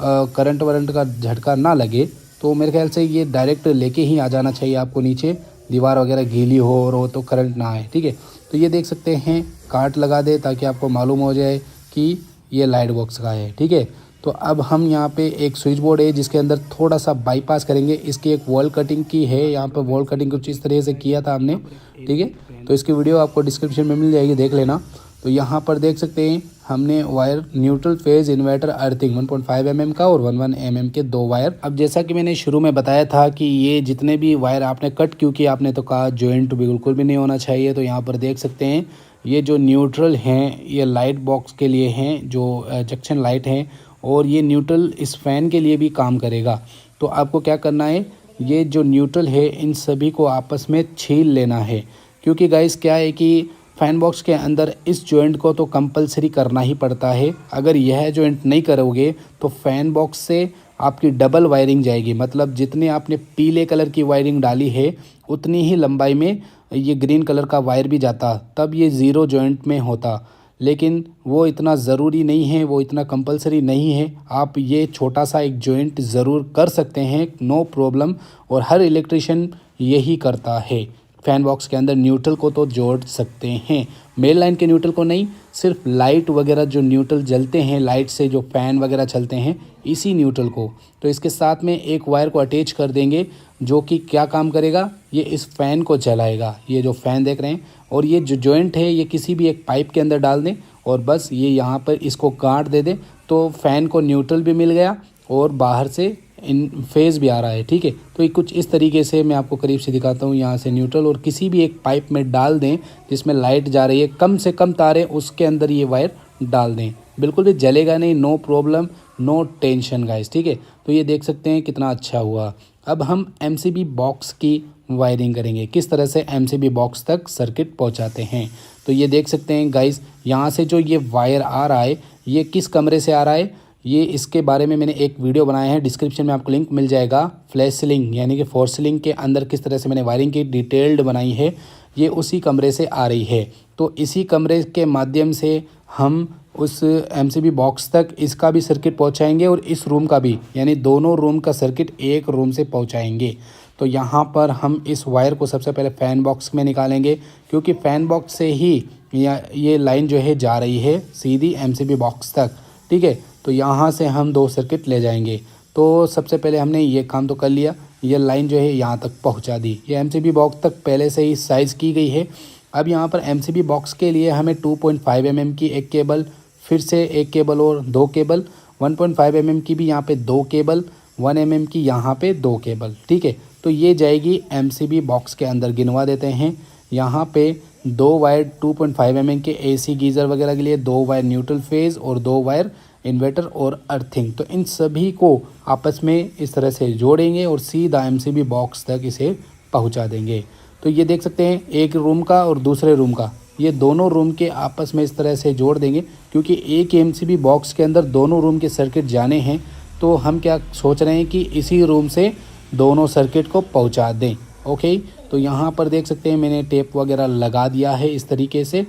करंट वरंट का झटका ना लगे। तो मेरे ख्याल से ये डायरेक्ट लेके ही आ जाना चाहिए आपको नीचे, दीवार वगैरह गीली हो और हो तो करंट ना आए, ठीक है। तो ये देख सकते हैं काट लगा दे ताकि आपको मालूम हो जाए कि ये लाइट बॉक्स का है, ठीक है। तो अब हम यहाँ पे एक स्विच बोर्ड है जिसके अंदर थोड़ा सा बाईपास करेंगे, इसकी एक वॉल कटिंग की है, यहाँ पे वॉल कटिंग कुछ इस तरह से किया था हमने, ठीक है। तो इसकी वीडियो आपको डिस्क्रिप्शन में मिल जाएगी, देख लेना। तो यहाँ पर देख सकते हैं हमने wire neutral phase, inverter, earthing 1.5 mm का और 1 mm के 2 वायर। अब जैसा कि मैंने शुरू में बताया था कि ये जितने भी वायर आपने कट क्यों किया, आपने तो कहा जॉइंट बिल्कुल भी नहीं होना चाहिए। तो यहाँ पर देख सकते हैं ये जो न्यूट्रल हैं ये लाइट बॉक्स के लिए हैं, जो जंक्शन लाइट हैं, और ये न्यूट्रल इस फ़ैन के लिए भी काम करेगा। तो आपको क्या करना है, ये जो न्यूट्रल है इन सभी को आपस में छील लेना है, क्योंकि गाइस क्या है कि फ़ैन बॉक्स के अंदर इस जॉइंट को तो कंपलसरी करना ही पड़ता है। अगर यह जॉइंट नहीं करोगे तो फ़ैन बॉक्स से आपकी डबल वायरिंग जाएगी, मतलब जितने आपने पीले कलर की वायरिंग डाली है उतनी ही लंबाई में ये ग्रीन कलर का वायर भी जाता, तब ये ज़ीरो जॉइंट में होता। लेकिन वो इतना ज़रूरी नहीं है, वो इतना कंपलसरी नहीं है। आप ये छोटा सा एक जॉइंट ज़रूर कर सकते हैं, नो प्रॉब्लम, और हर इलेक्ट्रिशियन यही करता है। फ़ैन बॉक्स के अंदर न्यूट्रल को तो जोड़ सकते हैं, मेल लाइन के न्यूट्रल को नहीं, सिर्फ लाइट वगैरह जो न्यूट्रल जलते हैं, लाइट से जो फ़ैन वगैरह चलते हैं, इसी न्यूट्रल को। तो इसके साथ में एक वायर को अटैच कर देंगे, जो कि क्या काम करेगा, ये इस फ़ैन को चलाएगा। ये जो फ़ैन देख रहे हैं, और ये जो जॉइंट है ये किसी भी एक पाइप के अंदर डाल दें और बस ये यहाँ पर इसको गांठ दे दें, तो फ़ैन को न्यूट्रल भी मिल गया और बाहर से इन फेज़ भी आ रहा है, ठीक है। तो ये कुछ इस तरीके से मैं आपको करीब से दिखाता हूँ। यहाँ से न्यूट्रल और किसी भी एक पाइप में डाल दें जिसमें लाइट जा रही है, कम से कम तारे उसके अंदर ये वायर डाल दें, बिल्कुल भी जलेगा नहीं, no problem, no tension guys, ठीक है। तो ये देख सकते हैं कितना अच्छा हुआ। अब हम MCB बॉक्स की वायरिंग करेंगे, किस तरह से MCB बॉक्स तक सर्किट पहुंचाते हैं। तो ये देख सकते हैं गाइस, यहाँ से जो ये वायर आ रहा है ये किस कमरे से आ रहा है, ये इसके बारे में मैंने एक वीडियो बनाया है, डिस्क्रिप्शन में आपको लिंक मिल जाएगा। फ्लैश सीलिंग यानी कि फोर सीलिंग के अंदर किस तरह से मैंने वायरिंग की डिटेल्ड बनाई है, ये उसी कमरे से आ रही है। तो इसी कमरे के माध्यम से हम उस MCB बॉक्स तक इसका भी सर्किट पहुंचाएंगे और इस रूम का भी, यानी दोनों रूम का सर्किट एक रूम से पहुंचाएंगे। तो यहाँ पर हम इस वायर को सबसे पहले फ़ैन बॉक्स में निकालेंगे, क्योंकि फ़ैन बॉक्स से ही ये लाइन जो है जा रही है सीधी MCB बॉक्स तक, ठीक है। तो यहाँ से हम 2 सर्किट ले जाएंगे। तो सबसे पहले हमने ये काम तो कर लिया, ये लाइन जो है यहाँ तक पहुँचा दी, ये MCB बॉक्स तक पहले से ही साइज़ की गई है। अब यहाँ पर MCB बॉक्स के लिए हमें 2.5 mm की एक केबल, फिर से एक केबल और 2 केबल, 1.5 mm की भी यहाँ पे 2 केबल, 1 mm की यहाँ पे 2 केबल, ठीक है। तो ये जाएगी MCB बॉक्स के अंदर, गिनवा देते हैं। यहाँ पे 2 वायर 2.5 mm के AC गीज़र वगैरह के लिए, 2 वायर न्यूट्रल फेज़ और 2 वायर इन्वर्टर और अर्थिंग। तो इन सभी को आपस में इस तरह से जोड़ेंगे और सीधा MCB बॉक्स तक इसे पहुंचा देंगे। तो ये देख सकते हैं एक रूम का और दूसरे रूम का, ये दोनों रूम के आपस में इस तरह से जोड़ देंगे, क्योंकि एक MCB बॉक्स के अंदर दोनों रूम के सर्किट जाने हैं। तो हम क्या सोच रहे हैं कि इसी रूम से दोनों सर्किट को पहुंचा दें। ओके, तो यहाँ पर देख सकते हैं मैंने टेप वगैरह लगा दिया है इस तरीके से।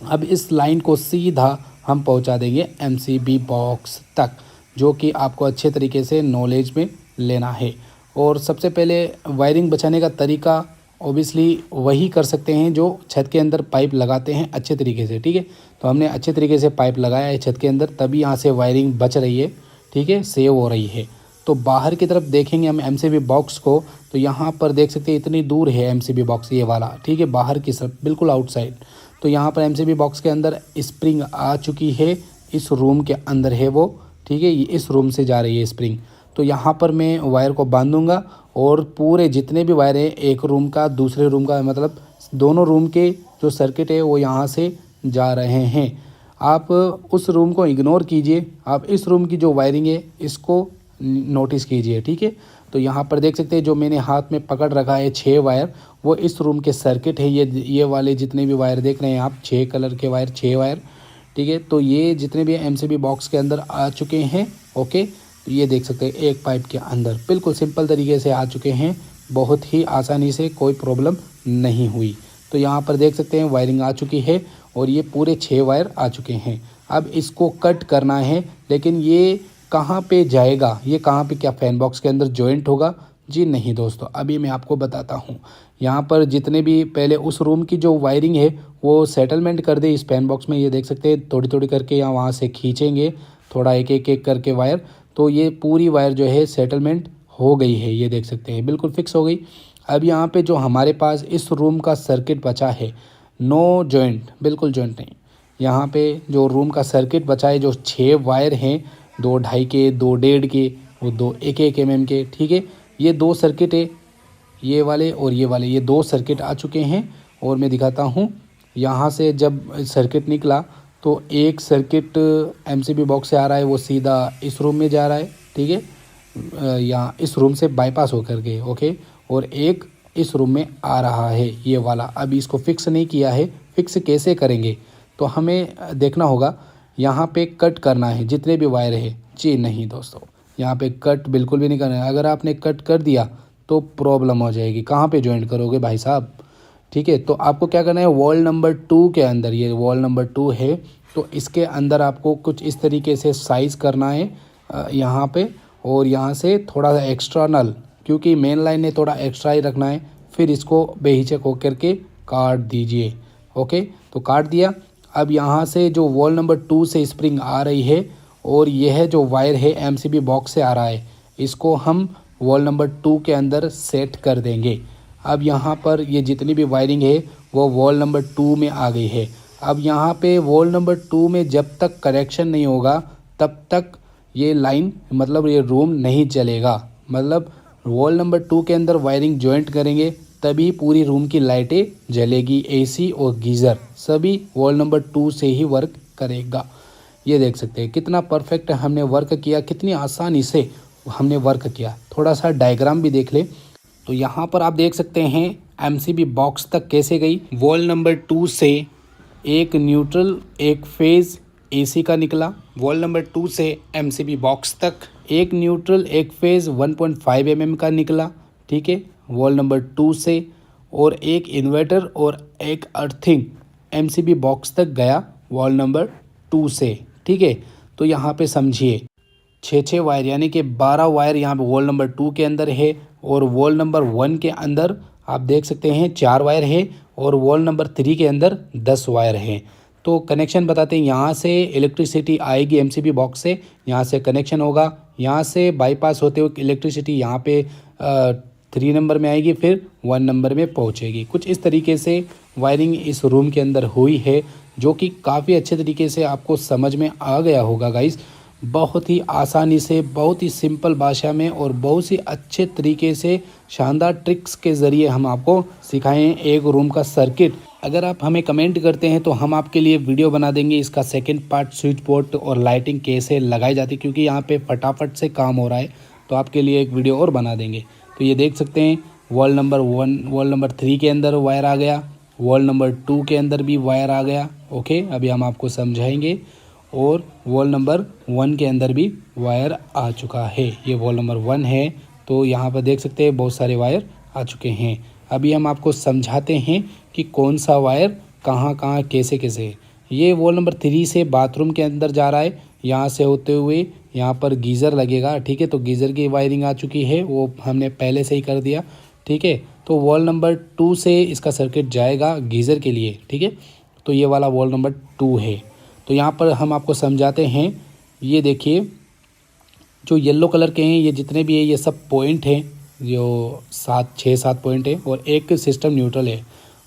अब इस लाइन को सीधा हम पहुंचा देंगे MCB बॉक्स तक, जो कि आपको अच्छे तरीके से नॉलेज में लेना है। और सबसे पहले वायरिंग बचाने का तरीका ओबियसली वही कर सकते हैं जो छत के अंदर पाइप लगाते हैं अच्छे तरीके से, ठीक है। तो हमने अच्छे तरीके से पाइप लगाया है छत के अंदर, तभी यहाँ से वायरिंग बच रही है, ठीक है, सेव हो रही है। तो बाहर की तरफ देखेंगे हम MCB बॉक्स को, तो यहाँ पर देख सकते हैं इतनी दूर है MCB बॉक्स ये वाला, ठीक है, बाहर की तरफ बिल्कुल आउटसाइड। तो यहाँ पर MCB बॉक्स के अंदर स्प्रिंग आ चुकी है, इस रूम के अंदर है वो, ठीक है, ये इस रूम से जा रही है स्प्रिंग। तो यहाँ पर मैं वायर को बांधूंगा और पूरे जितने भी वायर हैं, एक रूम का दूसरे रूम का, मतलब दोनों रूम के जो सर्किट है वो यहाँ से जा रहे हैं। आप उस रूम को इग्नोर कीजिए, आप इस रूम की जो वायरिंग है इसको नोटिस कीजिए, ठीक है। तो यहाँ पर देख सकते हैं जो मैंने हाथ में पकड़ रखा है 6 वायर, वो इस रूम के सर्किट है। ये वाले जितने भी वायर देख रहे हैं आप, 6 कलर के वायर, 6 वायर, ठीक है। तो ये जितने भी MCB बॉक्स के अंदर आ चुके हैं। ओके, तो ये देख सकते हैं एक पाइप के अंदर बिल्कुल सिंपल तरीके से आ चुके हैं, बहुत ही आसानी से, कोई प्रॉब्लम नहीं हुई। तो यहाँ पर देख सकते हैं वायरिंग आ चुकी है और ये पूरे 6 वायर आ चुके हैं। अब इसको कट करना है, लेकिन ये कहाँ पे जाएगा, ये कहाँ पे, क्या फैन बॉक्स के अंदर जॉइंट होगा? जी नहीं दोस्तों, अभी मैं आपको बताता हूँ। यहाँ पर जितने भी पहले उस रूम की जो वायरिंग है वो सेटलमेंट कर दे इस फैन बॉक्स में। ये देख सकते हैं थोड़ी थोड़ी करके यहाँ वहाँ से खींचेंगे थोड़ा एक करके वायर, तो ये पूरी वायर जो है सेटलमेंट हो गई है, ये देख सकते हैं बिल्कुल फिक्स हो गई। अब यहाँ पे जो हमारे पास इस रूम का सर्किट बचा है, नो जॉइंट, बिल्कुल जॉइंट नहीं। यहाँ पे जो रूम का सर्किट बचा है, जो 6 वायर हैं, 2 2.5 के, 2 1.5 के, वो 2 1 mm के, ठीक है। ये 2 सर्किट है, ये वाले और ये वाले, ये 2 सर्किट आ चुके हैं। और मैं दिखाता हूँ, यहाँ से जब सर्किट निकला तो एक सर्किट MCB बॉक्स से आ रहा है, वो सीधा इस रूम में जा रहा है, ठीक है, यहाँ इस रूम से बाईपास होकर के, ओके। और एक इस रूम में आ रहा है ये वाला। अभी इसको फिक्स नहीं किया है, फिक्स कैसे करेंगे तो हमें देखना होगा। यहाँ पे कट करना है जितने भी वायर है। जी नहीं दोस्तों, यहाँ पे कट बिल्कुल भी नहीं करना है। अगर आपने कट कर दिया तो प्रॉब्लम हो जाएगी। कहाँ पे ज्वाइंट करोगे भाई साहब, ठीक है। तो आपको क्या करना है, वॉल नंबर 2 के अंदर, ये वॉल नंबर 2 है, तो इसके अंदर आपको कुछ इस तरीके से साइज़ करना है यहाँ पे, और यहाँ से थोड़ा सा एक्सटर्नल, क्योंकि मेन लाइन ने थोड़ा एक्स्ट्रा ही रखना है। फिर इसको बेहिचक होकर के काट दीजिए। ओके, तो काट दिया। अब यहाँ से जो वॉल नंबर 2 से स्प्रिंग आ रही है और यह जो वायर है MCB बॉक्स से आ रहा है, इसको हम वॉल नंबर 2 के अंदर सेट कर देंगे। अब यहाँ पर ये जितनी भी वायरिंग है वो वॉल नंबर 2 में आ गई है। अब यहाँ पे वॉल नंबर 2 में जब तक कनेक्शन नहीं होगा तब तक ये लाइन, मतलब ये रूम नहीं चलेगा। मतलब वॉल नंबर 2 के अंदर वायरिंग जॉइंट करेंगे तभी पूरी रूम की लाइटें जलेगी। AC और गीज़र सभी वॉल नंबर 2 से ही वर्क करेगा। ये देख सकते हैं कितना परफेक्ट हमने वर्क किया, कितनी आसानी से हमने वर्क किया। थोड़ा सा डायग्राम भी देख ले तो यहाँ पर आप देख सकते हैं MCB बॉक्स तक कैसे गई। वॉल नंबर 2 से एक न्यूट्रल एक फेज़ AC का निकला। वॉल नंबर 2 से MCB बॉक्स तक एक न्यूट्रल एक फेज़ 1.5 mm का निकला, ठीक है, वॉल नंबर 2 से। और एक इन्वर्टर और एक अर्थिंग MCB बॉक्स तक गया वॉल नंबर 2 से, ठीक है। तो यहाँ पे समझिए 6 वायर यानी कि 12 वायर यहाँ पे वॉल नंबर 2 के अंदर है, और वॉल नंबर 1 के अंदर आप देख सकते हैं 4 वायर है, और वॉल नंबर 3 के अंदर 10 वायर हैं। तो कनेक्शन बताते हैं, यहाँ से इलेक्ट्रिसिटी आएगी MCB बॉक्स से, यहाँ से कनेक्शन होगा, यहाँ से बाईपास होते हुए इलेक्ट्रिसिटी यहाँ पे 3 नंबर में आएगी, फिर 1 नंबर में पहुँचेगी। कुछ इस तरीके से वायरिंग इस रूम के अंदर हुई है, जो कि काफ़ी अच्छे तरीके से आपको समझ में आ गया होगा गाइस। बहुत ही आसानी से, बहुत ही सिंपल भाषा में और बहुत ही अच्छे तरीके से शानदार ट्रिक्स के ज़रिए हम आपको सिखाएं एक रूम का सर्किट। अगर आप हमें कमेंट करते हैं तो हम आपके लिए वीडियो बना देंगे इसका सेकंड पार्ट, स्विच बोर्ड और लाइटिंग कैसे लगाई जाती है, क्योंकि यहाँ पे फटाफट से काम हो रहा है तो आपके लिए एक वीडियो और बना देंगे। तो ये देख सकते हैं वॉल नंबर 1, वॉल नंबर 3 के अंदर वायर आ गया, वॉल नंबर 2 के अंदर भी वायर आ गया। ओके, अभी हम आपको समझाएंगे। और वॉल नंबर 1 के अंदर भी वायर आ चुका है। ये वॉल नंबर 1 है, तो यहाँ पर देख सकते हैं बहुत सारे वायर आ चुके हैं। अभी हम आपको समझाते हैं कि कौन सा वायर कहाँ कहाँ कैसे कैसे। ये वॉल नंबर 3 से बाथरूम के अंदर जा रहा है, यहाँ से होते हुए यहाँ पर गीज़र लगेगा। ठीक है, तो गीज़र की वायरिंग आ चुकी है, वो हमने पहले से ही कर दिया। ठीक है, तो वॉल नंबर 2 से इसका सर्किट जाएगा गीज़र के लिए। ठीक है, तो ये वाला वॉल नंबर 2 है। तो यहाँ पर हम आपको समझाते हैं। ये देखिए जो येलो कलर के हैं, ये जितने भी है ये सब पॉइंट हैं, जो 6-7 पॉइंट है और एक सिस्टम न्यूट्रल है।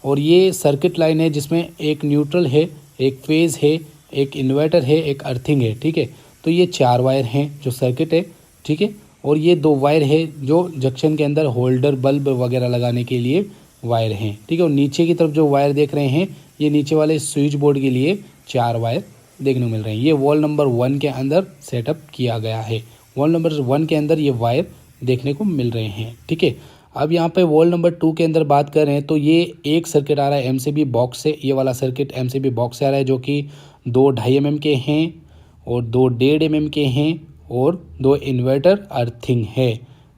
और ये सर्किट लाइन है जिसमें एक न्यूट्रल है, एक फेज़ है, एक इन्वर्टर है, एक अर्थिंग है। ठीक है, तो ये 4 वायर हैं जो सर्किट है। ठीक है, और ये 2 वायर है जो जंक्शन के अंदर होल्डर बल्ब वगैरह लगाने के लिए वायर हैं। ठीक है, और नीचे की तरफ जो वायर देख रहे हैं ये नीचे वाले स्विच बोर्ड के लिए 4 वायर देखने को मिल रहे हैं। ये वॉल नंबर 1 के अंदर सेटअप किया गया है। वॉल नंबर 1 के अंदर ये वायर देखने को मिल रहे हैं। ठीक है, अब यहाँ पे वॉल नंबर 2 के अंदर बात कर रहे हैं तो ये एक सर्किट आ रहा है एमसीबी बॉक्स से। ये वाला सर्किट एमसीबी बॉक्स से आ रहा है, जो कि 2 2.5 mm के हैं और 2 1.5 mm के हैं और 2 इन्वर्टर अर्थिंग है।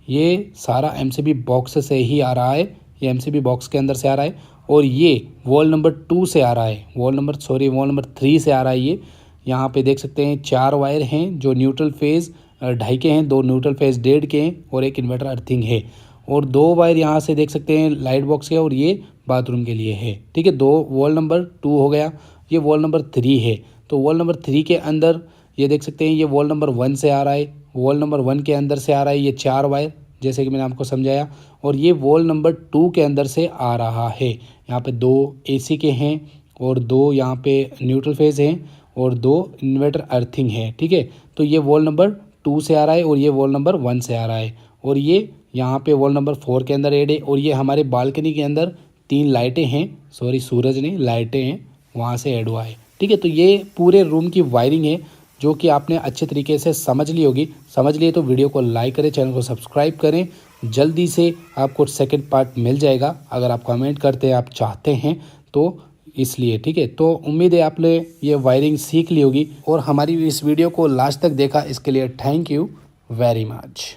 ये सारा एमसीबी बॉक्स से ही आ रहा है, ये एमसीबी बॉक्स के अंदर से आ रहा है। और ये वॉल नंबर 2 से आ रहा है, वॉल नंबर 3 से आ रहा है। ये यहाँ पे देख सकते हैं 4 वायर हैं जो न्यूट्रल फेज़ 2.5 के हैं, 2 न्यूट्रल फेज़ 1.5 के हैं और एक इन्वर्टर अर्थिंग है। और 2 वायर यहाँ से देख सकते हैं लाइट बॉक्स के, और ये बाथरूम के लिए है। ठीक है, 2 वॉल नंबर 2 हो गया। ये वॉल नंबर 3 है, तो वॉल नंबर 3 के अंदर ये देख सकते हैं ये वॉल नंबर 1 से आ रहा है, वॉल नंबर 1 के अंदर से आ रहा है ये 4 वायर, जैसे कि मैंने आपको समझाया। और ये वॉल नंबर 2 के अंदर से आ रहा है। यहाँ पे 2 एसी के हैं और 2 यहाँ पे न्यूट्रल फेज़ हैं और 2 इन्वर्टर अर्थिंग है। ठीक है, तो ये वॉल नंबर 2 से आ रहा है और ये वॉल नंबर 1 से आ रहा है। और ये यहाँ पे वॉल नंबर 4 के अंदर ऐड है। और ये हमारे बालकनी के अंदर 3 लाइटें हैं, सॉरी सूरज नहीं लाइटें हैं, वहाँ से ऐड हुआ है। ठीक है, तो ये पूरे रूम की वायरिंग है जो कि आपने अच्छे तरीके से समझ ली होगी। समझ लिए तो वीडियो को लाइक करें, चैनल को सब्सक्राइब करें। जल्दी से आपको सेकंड पार्ट मिल जाएगा अगर आप कमेंट करते हैं, आप चाहते हैं तो, इसलिए। ठीक है, तो उम्मीद है आपने ये वायरिंग सीख ली होगी और हमारी इस वीडियो को लास्ट तक देखा, इसके लिए थैंक यू वेरी मच।